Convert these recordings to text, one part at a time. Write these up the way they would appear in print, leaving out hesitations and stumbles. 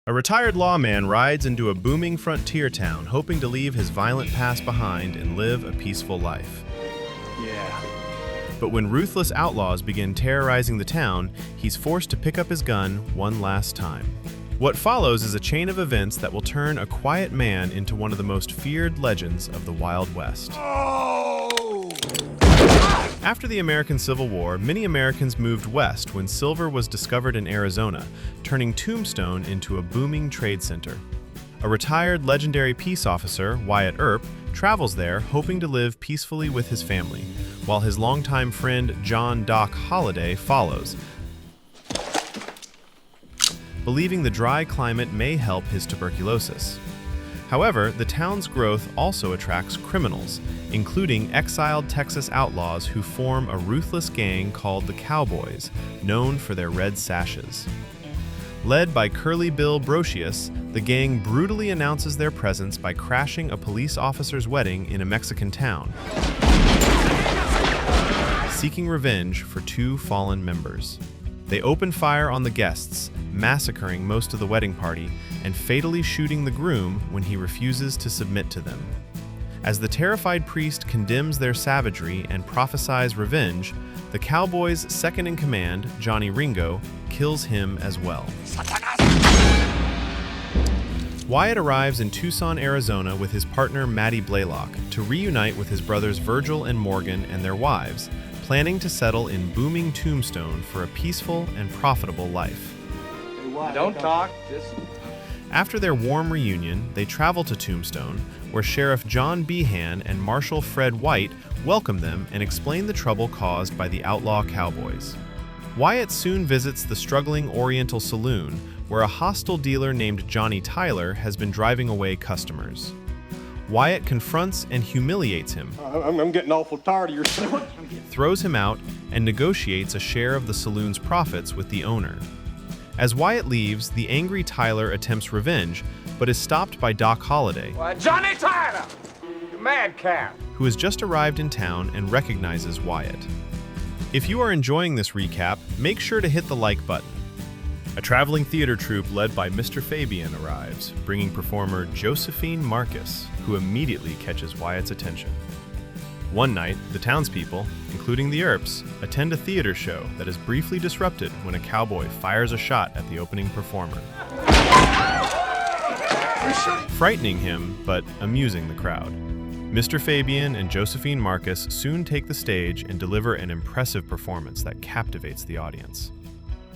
A retired lawman rides into a booming frontier town, hoping to leave his violent past behind and live a peaceful life. Yeah. But when ruthless outlaws begin terrorizing the town, he's forced to pick up his gun one last time. What follows is a chain of events that will turn a quiet man into one of the most feared legends of the Wild West. After the American Civil War, many Americans moved west when silver was discovered in Arizona, turning Tombstone into a booming trade center. A retired legendary peace officer, Wyatt Earp, travels there hoping to live peacefully with his family, while his longtime friend John Doc Holliday follows, believing the dry climate may help his tuberculosis. However, the town's growth also attracts criminals, including exiled Texas outlaws who form a ruthless gang called the Cowboys, known for their red sashes. Led by Curly Bill Brocious, the gang brutally announces their presence by crashing a police officer's wedding in a Mexican town, seeking revenge for two fallen members. They open fire on the guests, massacring most of the wedding party and fatally shooting the groom when he refuses to submit to them. As the terrified priest condemns their savagery and prophesies revenge, the Cowboys' second-in-command, Johnny Ringo, kills him as well. Wyatt arrives in Tucson, Arizona with his partner Matty Blaylock to reunite with his brothers Virgil and Morgan and their wives, planning to settle in booming Tombstone for a peaceful and profitable life. Don't talk, just... After their warm reunion, they travel to Tombstone, where Sheriff John Behan and Marshal Fred White welcome them and explain the trouble caused by the outlaw Cowboys. Wyatt soon visits the struggling Oriental Saloon, where a hostile dealer named Johnny Tyler has been driving away customers. Wyatt confronts and humiliates him, I'm getting awful tired of your... throws him out, and negotiates a share of the saloon's profits with the owner. As Wyatt leaves, the angry Tyler attempts revenge, but is stopped by Doc Holliday, Johnny Tyler! You madcap! who has just arrived in town and recognizes Wyatt. If you are enjoying this recap, make sure to hit the like button. A traveling theater troupe led by Mr. Fabian arrives, bringing performer Josephine Marcus, who immediately catches Wyatt's attention. One night, the townspeople, including the Earps, attend a theater show that is briefly disrupted when a cowboy fires a shot at the opening performer, frightening him but amusing the crowd. Mr. Fabian and Josephine Marcus soon take the stage and deliver an impressive performance that captivates the audience.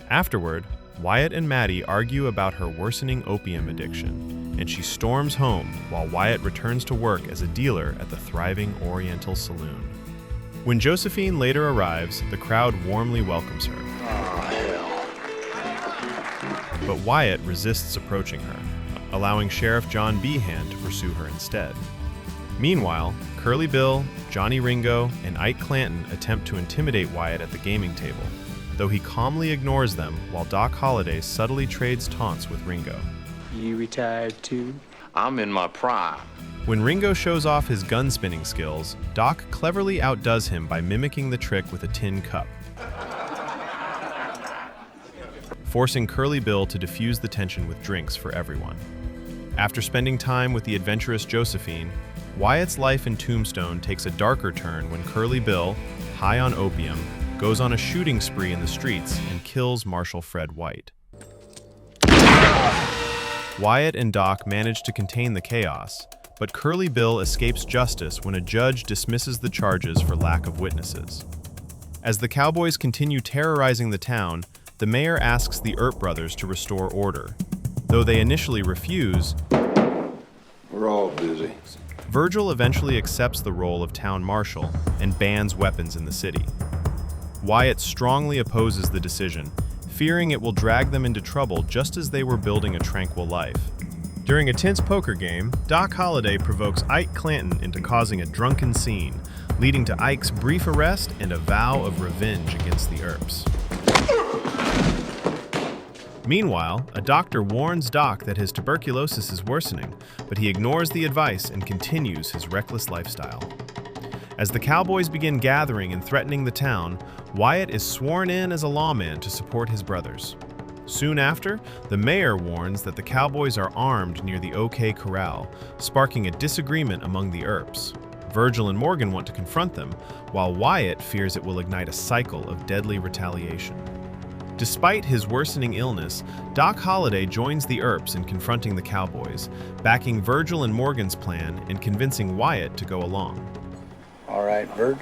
Afterward, Wyatt and Matty argue about her worsening opium addiction, and she storms home while Wyatt returns to work as a dealer at the thriving Oriental Saloon. When Josephine later arrives, the crowd warmly welcomes her. But Wyatt resists approaching her, allowing Sheriff John Behan to pursue her instead. Meanwhile, Curly Bill, Johnny Ringo, and Ike Clanton attempt to intimidate Wyatt at the gaming table, though he calmly ignores them while Doc Holliday subtly trades taunts with Ringo. You retired too? I'm in my prime. When Ringo shows off his gun-spinning skills, Doc cleverly outdoes him by mimicking the trick with a tin cup, forcing Curly Bill to defuse the tension with drinks for everyone. After spending time with the adventurous Josephine, Wyatt's life in Tombstone takes a darker turn when Curly Bill, high on opium, goes on a shooting spree in the streets and kills Marshal Fred White. Wyatt and Doc manage to contain the chaos, but Curly Bill escapes justice when a judge dismisses the charges for lack of witnesses. As the Cowboys continue terrorizing the town, the mayor asks the Earp brothers to restore order. Though they initially refuse, we're all busy. Virgil eventually accepts the role of town marshal and bans weapons in the city. Wyatt strongly opposes the decision, fearing it will drag them into trouble just as they were building a tranquil life. During a tense poker game, Doc Holliday provokes Ike Clanton into causing a drunken scene, leading to Ike's brief arrest and a vow of revenge against the Earps. Meanwhile, a doctor warns Doc that his tuberculosis is worsening, but he ignores the advice and continues his reckless lifestyle. As the Cowboys begin gathering and threatening the town, Wyatt is sworn in as a lawman to support his brothers. Soon after, the mayor warns that the Cowboys are armed near the OK Corral, sparking a disagreement among the Earps. Virgil and Morgan want to confront them, while Wyatt fears it will ignite a cycle of deadly retaliation. Despite his worsening illness, Doc Holliday joins the Earps in confronting the Cowboys, backing Virgil and Morgan's plan and convincing Wyatt to go along. All right, Virg.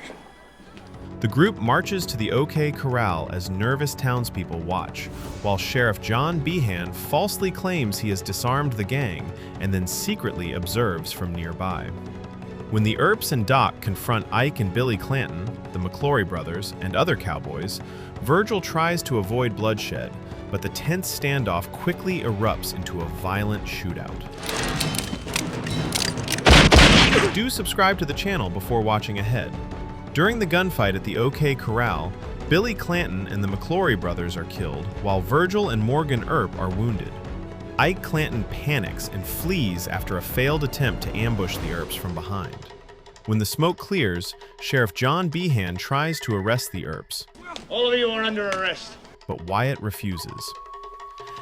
The group marches to the OK Corral as nervous townspeople watch, while Sheriff John Behan falsely claims he has disarmed the gang and then secretly observes from nearby. When the Earps and Doc confront Ike and Billy Clanton, the McClory brothers, and other Cowboys, Virgil tries to avoid bloodshed, but the tense standoff quickly erupts into a violent shootout. Do subscribe to the channel before watching ahead. During the gunfight at the OK Corral, Billy Clanton and the McClory brothers are killed, while Virgil and Morgan Earp are wounded. Ike Clanton panics and flees after a failed attempt to ambush the Earps from behind. When the smoke clears, Sheriff John Behan tries to arrest the Earps. All of you are under arrest. But Wyatt refuses.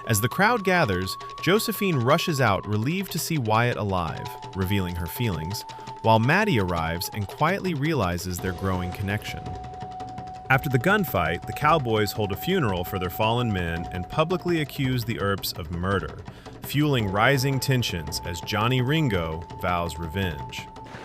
As the crowd gathers, Josephine rushes out, relieved to see Wyatt alive, revealing her feelings, while Maddie arrives and quietly realizes their growing connection. After the gunfight, the Cowboys hold a funeral for their fallen men and publicly accuse the Earps of murder, fueling rising tensions as Johnny Ringo vows revenge.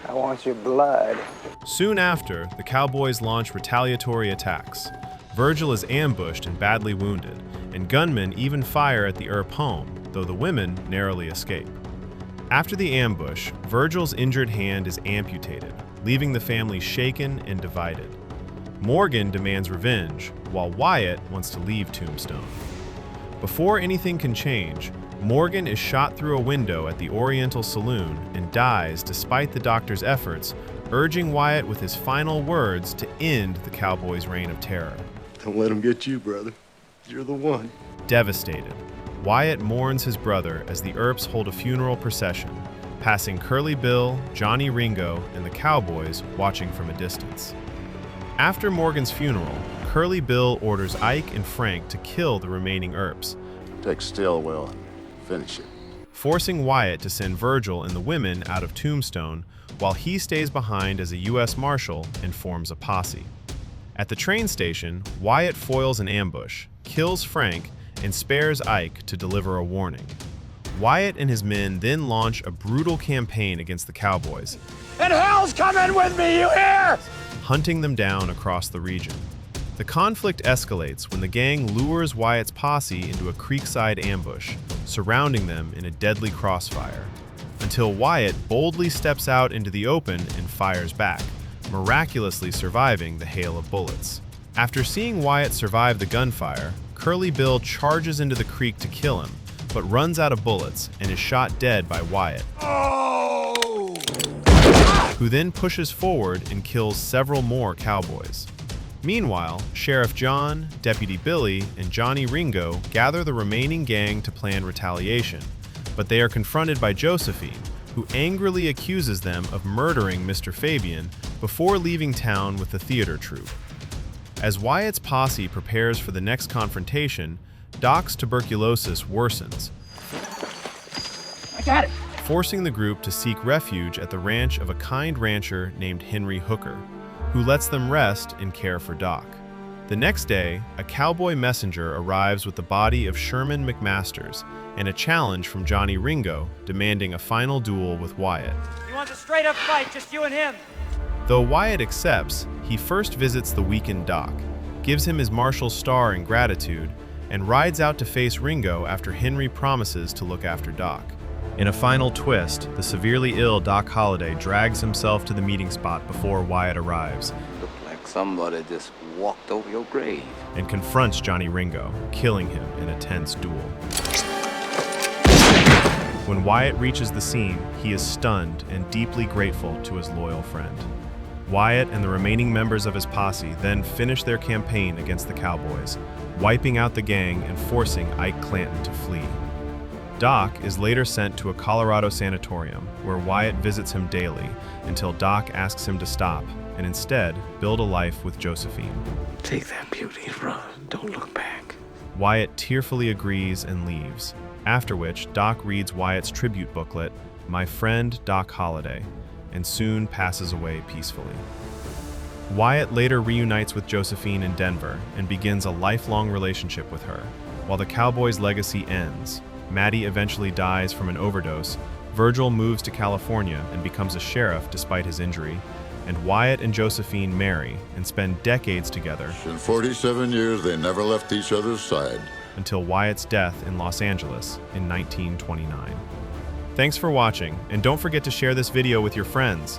I want your blood. Soon after, the Cowboys launch retaliatory attacks. Virgil is ambushed and badly wounded, and gunmen even fire at the Earp home, though the women narrowly escape. After the ambush, Virgil's injured hand is amputated, leaving the family shaken and divided. Morgan demands revenge, while Wyatt wants to leave Tombstone. Before anything can change, Morgan is shot through a window at the Oriental Saloon and dies despite the doctor's efforts, urging Wyatt with his final words to end the Cowboys' reign of terror. Don't let them get you, brother. You're the one. Devastated, Wyatt mourns his brother as the Earps hold a funeral procession, passing Curly Bill, Johnny Ringo, and the Cowboys watching from a distance. After Morgan's funeral, Curly Bill orders Ike and Frank to kill the remaining Earps, Take Stillwell and finish it. forcing Wyatt to send Virgil and the women out of Tombstone, while he stays behind as a U.S. Marshal and forms a posse. At the train station, Wyatt foils an ambush, kills Frank, and spares Ike to deliver a warning. Wyatt and his men then launch a brutal campaign against the Cowboys, And hell's coming with me, you hear? hunting them down across the region. The conflict escalates when the gang lures Wyatt's posse into a creekside ambush, surrounding them in a deadly crossfire, until Wyatt boldly steps out into the open and fires back, miraculously surviving the hail of bullets. After seeing Wyatt survive the gunfire, Curly Bill charges into the creek to kill him, but runs out of bullets and is shot dead by Wyatt, who then pushes forward and kills several more Cowboys. Meanwhile, Sheriff John, Deputy Billy, and Johnny Ringo gather the remaining gang to plan retaliation, but they are confronted by Josephine, who angrily accuses them of murdering Mr. Fabian before leaving town with the theater troupe. As Wyatt's posse prepares for the next confrontation, Doc's tuberculosis worsens, I got it. forcing the group to seek refuge at the ranch of a kind rancher named Henry Hooker, who lets them rest and care for Doc. The next day, a cowboy messenger arrives with the body of Sherman McMasters and a challenge from Johnny Ringo demanding a final duel with Wyatt. He wants a straight-up fight, just you and him. Though Wyatt accepts, he first visits the weakened Doc, gives him his Marshal's star in gratitude, and rides out to face Ringo after Henry promises to look after Doc. In a final twist, the severely ill Doc Holliday drags himself to the meeting spot before Wyatt arrives Look like somebody just walked over your grave. and confronts Johnny Ringo, killing him in a tense duel. When Wyatt reaches the scene, he is stunned and deeply grateful to his loyal friend. Wyatt and the remaining members of his posse then finish their campaign against the Cowboys, wiping out the gang and forcing Ike Clanton to flee. Doc is later sent to a Colorado sanatorium where Wyatt visits him daily until Doc asks him to stop and instead build a life with Josephine. Take that beauty and run. Don't look back. Wyatt tearfully agrees and leaves, after which Doc reads Wyatt's tribute booklet, My Friend Doc Holliday, and soon passes away peacefully. Wyatt later reunites with Josephine in Denver and begins a lifelong relationship with her. While the Cowboys' legacy ends, Maddie eventually dies from an overdose, Virgil moves to California and becomes a sheriff despite his injury, and Wyatt and Josephine marry and spend decades together. In 47 years, they never left each other's side. Until Wyatt's death in Los Angeles in 1929. Thanks for watching, and don't forget to share this video with your friends.